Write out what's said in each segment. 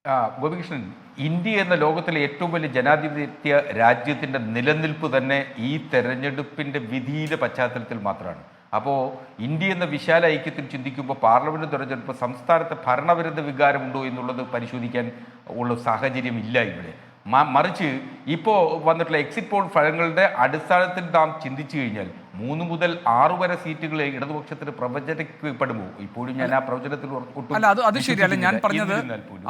Gopikrishnan, India എന്ന ലോകത്തിലെ ഏറ്റവും വലിയ ജനാധിപത്യ രാജ്യത്തിൻ്റെ നിലനിൽപ്പ് തന്നെ ഈ തെരഞ്ഞെടുപ്പിൻ്റെ വിധിയുടെ പശ്ചാത്തലത്തിൽ മാത്രമാണ്. അപ്പോൾ ഇന്ത്യ എന്ന വിശാല ഐക്യത്തിൽ ചിന്തിക്കുമ്പോൾ പാർലമെന്റ് തെരഞ്ഞെടുപ്പ് സംസ്ഥാനത്തെ ഭരണവിരുദ്ധ വികാരമുണ്ടോ എന്നുള്ളത് പരിശോധിക്കാൻ ഉള്ള സാഹചര്യം ഇല്ല ഇവിടെ. മറിച്ച് ഇപ്പോൾ വന്നിട്ടുള്ള എക്സിറ്റ് പോൾ ഫലങ്ങളുടെ അടിസ്ഥാനത്തിൽ നാം ചിന്തിച്ചു കഴിഞ്ഞാൽ 3 മുതൽ 6 വരെ സീറ്റുകൾ ഇടതുപക്ഷത്തിന് പ്രവചിക്കപ്പെടുമോ? ഇപ്പോഴും ഞാൻ ആ പ്രവചനത്തിൽ അല്ല, അത് ശരിയല്ല. ഞാൻ പറഞ്ഞത്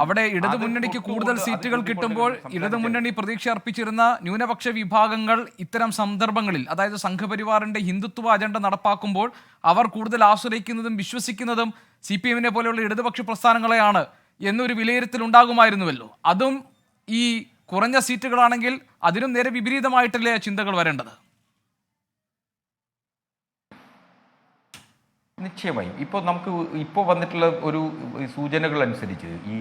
അവിടെ ഇടതുമുന്നണിക്ക് കൂടുതൽ സീറ്റുകൾ കിട്ടുമ്പോൾ ഇടതുമുന്നണി പ്രതീക്ഷ അർപ്പിച്ചിരുന്ന ന്യൂനപക്ഷ വിഭാഗങ്ങൾ ഇത്തരം സന്ദർഭങ്ങളിൽ, അതായത് സംഘപരിവാറിന്റെ ഹിന്ദുത്വ അജണ്ട നടപ്പാക്കുമ്പോൾ അവർ കൂടുതൽ ആശ്രയിക്കുന്നതും വിശ്വസിക്കുന്നതും CPM-നെ പോലെയുള്ള ഇടതുപക്ഷ പ്രസ്ഥാനങ്ങളെയാണ് എന്നൊരു വിലയിരുത്തൽ ഉണ്ടാകുമായിരുന്നുവല്ലോ. അതും ഈ കുറഞ്ഞ സീറ്റുകളാണെങ്കിൽ അതിനും നേരെ വിപരീതമായിട്ടല്ലേ ചിന്തകൾ വരേണ്ടത്? നിശ്ചയമായും ഇപ്പോൾ വന്നിട്ടുള്ള ഒരു സൂചനകൾ അനുസരിച്ച്, ഈ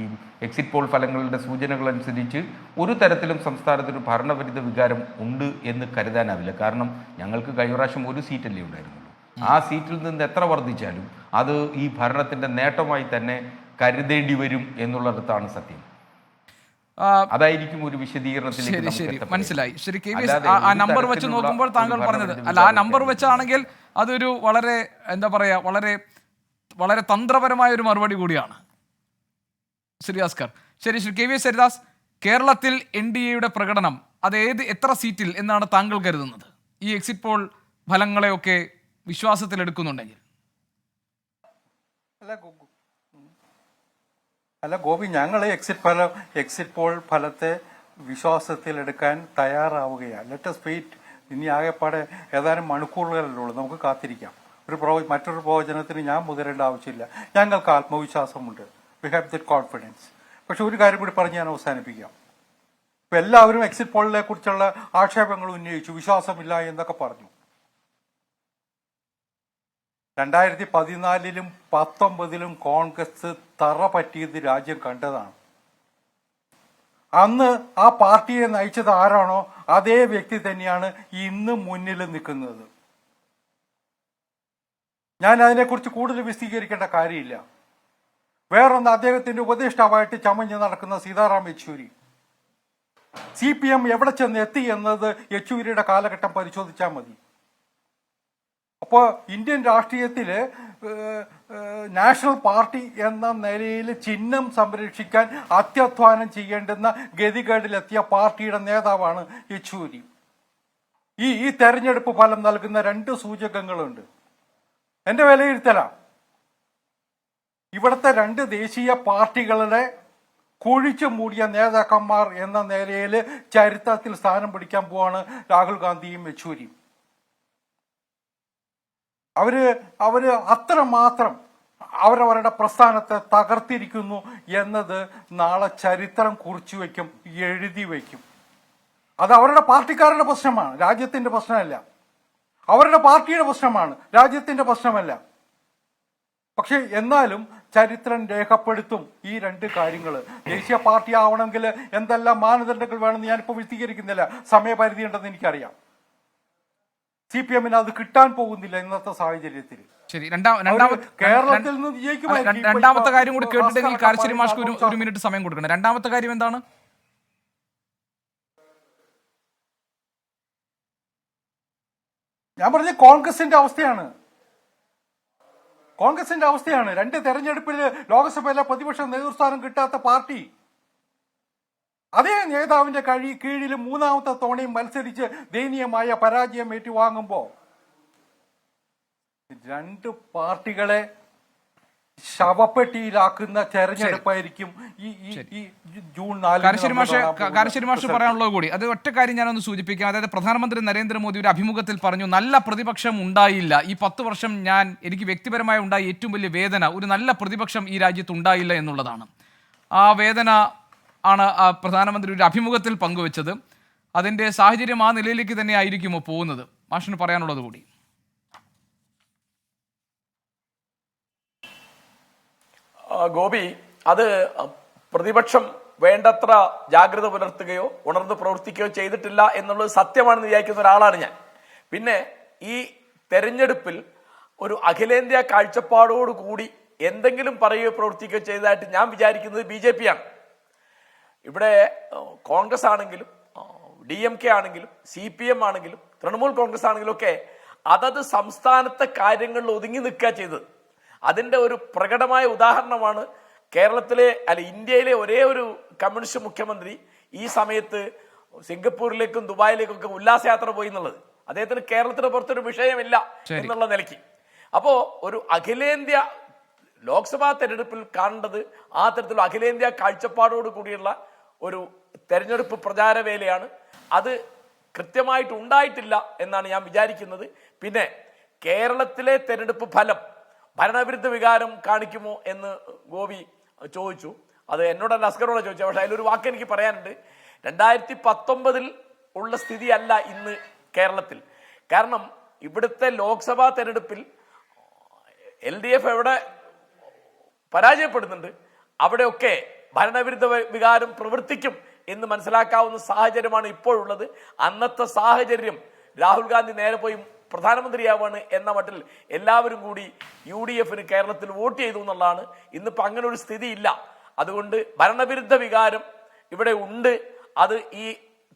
എക്സിറ്റ് പോൾ ഫലങ്ങളുടെ സൂചനകൾ അനുസരിച്ച് ഒരു തരത്തിലും സംസ്ഥാനത്തൊരു ഭരണവിരുദ്ധ വികാരം ഉണ്ട് എന്ന് കരുതാനാവില്ല. കാരണം ഞങ്ങൾക്ക് കഴിഞ്ഞ പ്രാവശ്യം ഒരു സീറ്റല്ലേ ഉണ്ടായിരുന്നുള്ളൂ. ആ സീറ്റിൽ നിന്ന് എത്ര വർദ്ധിച്ചാലും അത് ഈ ഭരണത്തിൻ്റെ നേട്ടമായി തന്നെ കരുതേണ്ടി വരും എന്നുള്ളിടത്താണ് സത്യം. അതായിരിക്കും ഒരു വിശദീകരണത്തിലേക്ക് മനസ്സിലായി. ശരി, ആ നമ്പർ വെച്ച് നോക്കുമ്പോൾ താങ്കൾ പറഞ്ഞത് അല്ല, ആ നമ്പർ വെച്ചാണെങ്കിൽ അതൊരു വളരെ എന്താ പറയാ, വളരെ വളരെ തന്ത്രപരമായ ഒരു മറുപടി കൂടിയാണ്. ശ്രീ അസ്കർ, ശരി. ശ്രീ KVS ഹരിദാസ്, കേരളത്തിൽ NDA-യുടെ പ്രകടനം അത് എത്ര സീറ്റിൽ എന്നാണ് താങ്കൾ കരുതുന്നത്, ഈ എക്സിറ്റ് പോൾ ഫലങ്ങളെയൊക്കെ വിശ്വാസത്തിലെടുക്കുന്നുണ്ടെങ്കിൽ? അല്ല ഗോപി, ഞങ്ങൾ എക്സിറ്റ് പോൾ ഫലത്തെ വിശ്വാസത്തിലെടുക്കാൻ തയ്യാറാവുകയാണ്. Let's wait. ഇനി ആകെപ്പാടെ ഏതാനും മണിക്കൂറുകളല്ലേ ഉള്ളൂ, നമുക്ക് കാത്തിരിക്കാം. മറ്റൊരു പ്രവചനത്തിന് ഞാൻ മുതിരേണ്ട ആവശ്യമില്ല. ഞങ്ങൾക്ക് ആത്മവിശ്വാസമുണ്ട്. We have that confidence. പക്ഷെ ഒരു കാര്യം കൂടി പറഞ്ഞ് ഞാൻ അവസാനിപ്പിക്കാം. ഇപ്പം എല്ലാവരും എക്സിറ്റ് പോളിനെ കുറിച്ചുള്ള ആക്ഷേപങ്ങൾ ഉന്നയിച്ചു, വിശ്വാസമില്ല എന്നൊക്കെ പറഞ്ഞു. 2014-ലും 2019-ലും കോൺഗ്രസ് തറ പറ്റിയത് രാജ്യം കണ്ടതാണ്. അന്ന് ആ പാർട്ടിയെ നയിച്ചത് ആരാണോ അതേ വ്യക്തി തന്നെയാണ് ഇന്ന് മുന്നിൽ നിൽക്കുന്നത്. ഞാൻ അതിനെക്കുറിച്ച് കൂടുതൽ വിശദീകരിക്കേണ്ട കാര്യമില്ല. വേറൊന്ന്, അദ്ദേഹത്തിന്റെ ഉപദേഷ്ടാവായിട്ട് ചമഞ്ഞ് നടക്കുന്ന സീതാറാം യെച്ചൂരി. CPM എവിടെ ചെന്ന് എത്തി എന്നത് യെച്ചൂരിയുടെ കാലഘട്ടം പരിശോധിച്ചാൽ മതി. അപ്പോൾ ഇന്ത്യൻ രാഷ്ട്രീയത്തില് നാഷണൽ പാർട്ടി എന്ന നിലയിൽ ചിഹ്നം സംരക്ഷിക്കാൻ അത്യധ്വാനം ചെയ്യേണ്ടുന്ന ഗതികേടിലെത്തിയ പാർട്ടിയുടെ നേതാവാണ് യെച്ചൂരി. ഈ തെരഞ്ഞെടുപ്പ് ഫലം നൽകുന്ന 2 സൂചകങ്ങളുണ്ട്. എന്റെ വിലയിരുത്തലാണ്, ഇവിടുത്തെ 2 ദേശീയ പാർട്ടികളുടെ കുഴിച്ചു മൂടിയ നേതാക്കന്മാർ എന്ന നിലയിൽ ചരിത്രത്തിൽ സ്ഥാനം പിടിക്കാൻ പോവാണ് രാഹുൽ ഗാന്ധിയും യെച്ചൂരിയും. അവര് അത്രമാത്രം അവരവരുടെ പ്രസ്ഥാനത്തെ തകർത്തിരിക്കുന്നു എന്നത് നാളെ ചരിത്രം കുറിച്ചു വയ്ക്കും, എഴുതി വയ്ക്കും. അത് അവരുടെ പാർട്ടിക്കാരുടെ പ്രശ്നമാണ്, രാജ്യത്തിന്റെ പ്രശ്നമല്ല. അവരുടെ പാർട്ടിയുടെ പ്രശ്നമാണ്, രാജ്യത്തിന്റെ പ്രശ്നമല്ല. പക്ഷെ എന്നാലും ചരിത്രം രേഖപ്പെടുത്തും ഈ 2 കാര്യങ്ങൾ. ദേശീയ പാർട്ടി ആവണമെങ്കിൽ എന്തെല്ലാം മാനദണ്ഡങ്ങൾ വേണമെന്ന് ഞാനിപ്പോൾ വിശദീകരിക്കുന്നില്ല, സമയപരിധി ഉണ്ടെന്ന് എനിക്കറിയാം. CPM-ന് അത് കിട്ടാൻ പോകുന്നില്ല ഇന്നത്തെ സാഹചര്യത്തിൽ. ശരി, കേരളത്തിൽ നിന്ന് വിജയിക്കുമായിരിക്കും. രണ്ടാമത്തെ കാര്യം കൂടി കേട്ടിട്ടെങ്കിൽ കാരശ്ശേരി മാഷ്ക്ക് ഒരു മിനിറ്റ് സമയം കൊടുക്കണം. രണ്ടാമത്തെ കാര്യം എന്താണ്? ഞാൻ പറഞ്ഞ കോൺഗ്രസിന്റെ അവസ്ഥയാണ്. 2 തെരഞ്ഞെടുപ്പിൽ ലോക്സഭയിലെ പ്രതിപക്ഷ നേതൃസ്ഥാനം കിട്ടാത്ത പാർട്ടി അതേ നേതാവിന്റെ കീഴിൽ 3ാമത്തെ തവണയും മത്സരിച്ച് ദയനീയമായ പരാജയം ഏറ്റുവാങ്ങുമ്പോ 2 പാർട്ടികളെ ശവപ്പെട്ടിയിലാക്കുന്ന തെരഞ്ഞെടുപ്പായിരിക്കും ഈ ജൂൺ 4. കാരശ്ശേരി മാഷ് പറയാനുള്ളത് കൂടി അത് ഒറ്റ കാര്യം ഞാനൊന്ന് സൂചിപ്പിക്കാം. അതായത് പ്രധാനമന്ത്രി നരേന്ദ്രമോദി ഒരു അഭിമുഖത്തിൽ പറഞ്ഞു, നല്ല പ്രതിപക്ഷം ഉണ്ടായില്ല ഈ 10 വർഷം, എനിക്ക് വ്യക്തിപരമായി ഉണ്ടായ ഏറ്റവും വലിയ വേദന ഒരു നല്ല പ്രതിപക്ഷം ഈ രാജ്യത്ത് ഉണ്ടായില്ല എന്നുള്ളതാണ്. ആ വേദന ആണ് പ്രധാനമന്ത്രി ഒരു അഭിമുഖത്തിൽ പങ്കുവച്ചത്. അതിന്റെ സാഹചര്യം ആ നിലയിലേക്ക് തന്നെ ആയിരിക്കുമോ പോകുന്നത്? മാഷിന് പറയാനുള്ളത് കൂടി. ഗോപി, അത് പ്രതിപക്ഷം വേണ്ടത്ര ജാഗ്രത പുലർത്തുകയോ ഉണർന്ന് പ്രവർത്തിക്കുകയോ ചെയ്തിട്ടില്ല എന്നുള്ളത് സത്യമാണെന്ന് വിചാരിക്കുന്ന ഒരാളാണ് ഞാൻ. പിന്നെ ഈ തെരഞ്ഞെടുപ്പിൽ ഒരു അഖിലേന്ത്യാ കാഴ്ചപ്പാടോടുകൂടി എന്തെങ്കിലും പറയുകയോ പ്രവർത്തിക്കുകയോ ചെയ്തതായിട്ട് ഞാൻ വിചാരിക്കുന്നത് BJP ആണ്. ഇവിടെ കോൺഗ്രസ് ആണെങ്കിലും DMK ആണെങ്കിലും CPM ആണെങ്കിലും തൃണമൂൽ കോൺഗ്രസ് ആണെങ്കിലും ഒക്കെ അതത് സംസ്ഥാനത്തെ കാര്യങ്ങളിൽ ഒതുങ്ങി നിൽക്കുക ചെയ്തത്. അതിന്റെ ഒരു പ്രകടമായ ഉദാഹരണമാണ് കേരളത്തിലെ ഇന്ത്യയിലെ ഒരേ ഒരു കമ്മ്യൂണിസ്റ്റ് മുഖ്യമന്ത്രി ഈ സമയത്ത് സിംഗപ്പൂരിലേക്കും ദുബായിലേക്കും ഒക്കെ ഉല്ലാസയാത്ര പോയി എന്നുള്ളത്. അദ്ദേഹത്തിന് കേരളത്തിന് പുറത്തൊരു വിഷയമില്ല എന്നുള്ള നിലയ്ക്ക്. അപ്പോ ഒരു അഖിലേന്ത്യ ലോക്സഭാ തെരഞ്ഞെടുപ്പിൽ കാണേണ്ടത് ആ തരത്തിലുള്ള അഖിലേന്ത്യാ കാഴ്ചപ്പാടോട് കൂടിയുള്ള ഒരു തെരഞ്ഞെടുപ്പ് പ്രചാരവേലയാണ്. അത് കൃത്യമായിട്ട് ഉണ്ടായിട്ടില്ല എന്നാണ് ഞാൻ വിചാരിക്കുന്നത്. പിന്നെ കേരളത്തിലെ തെരഞ്ഞെടുപ്പ് ഫലം ഭരണവിരുദ്ധ വികാരം കാണിക്കുമോ എന്ന് ഗോപി ചോദിച്ചു. അത് എന്നോടല്ല, അസ്കറോടെ ചോദിച്ചു. പക്ഷെ അതിലൊരു വാക്ക് എനിക്ക് പറയാനുണ്ട്. 2019 ഉള്ള സ്ഥിതിയല്ല ഇന്ന് കേരളത്തിൽ. കാരണം ഇവിടുത്തെ ലോക്സഭാ തെരഞ്ഞെടുപ്പിൽ LDF എവിടെ പരാജയപ്പെടുന്നുണ്ട് അവിടെയൊക്കെ ഭരണവിരുദ്ധ വികാരം പ്രവർത്തിക്കും എന്ന് മനസ്സിലാക്കാവുന്ന സാഹചര്യമാണ് ഇപ്പോഴുള്ളത്. അന്നത്തെ സാഹചര്യം രാഹുൽ ഗാന്ധി നേരെ പോയി പ്രധാനമന്ത്രിയാവാണ് എന്ന മട്ടിൽ എല്ലാവരും കൂടി UDFന് കേരളത്തിൽ വോട്ട് ചെയ്തു എന്നുള്ളതാണ്. ഇന്നിപ്പോ അങ്ങനെ ഒരു സ്ഥിതി ഇല്ല. അതുകൊണ്ട് ഭരണവിരുദ്ധ വികാരം ഇവിടെ ഉണ്ട്. അത് ഈ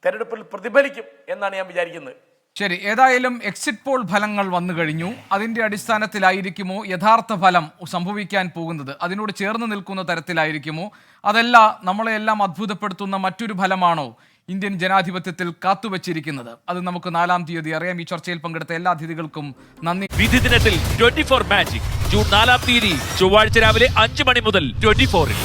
തെരഞ്ഞെടുപ്പിൽ പ്രതിഫലിക്കും എന്നാണ് ഞാൻ വിചാരിക്കുന്നത്. ശരി, ഏതായാലും എക്സിറ്റ് പോൾ ഫലങ്ങൾ വന്നു കഴിഞ്ഞു. അതിന്റെ അടിസ്ഥാനത്തിലായിരിക്കുമോ യഥാർത്ഥ ഫലം സംഭവിക്കാൻ പോകുന്നത്? അതിനോട് ചേർന്ന് നിൽക്കുന്ന തരത്തിലായിരിക്കുമോ? അതല്ല നമ്മളെല്ലാം അത്ഭുതപ്പെടുത്തുന്ന മറ്റൊരു ഫലമാണോ ഇന്ത്യൻ ജനാധിപത്യത്തിൽ കാത്തുവച്ചിരിക്കുന്നത്? അത് നമുക്ക് 4-ാം തീയതി അറിയാം. ഈ ചർച്ചയിൽ പങ്കെടുത്ത എല്ലാ അതിഥികൾക്കും നന്ദി. വിധി ദിനത്തിൽ 24 മാജിക് ജൂൺ 4-ാം തീയതി ചൊവ്വാഴ്ച രാവിലെ 5 മണി മുതൽ 24-ൽ.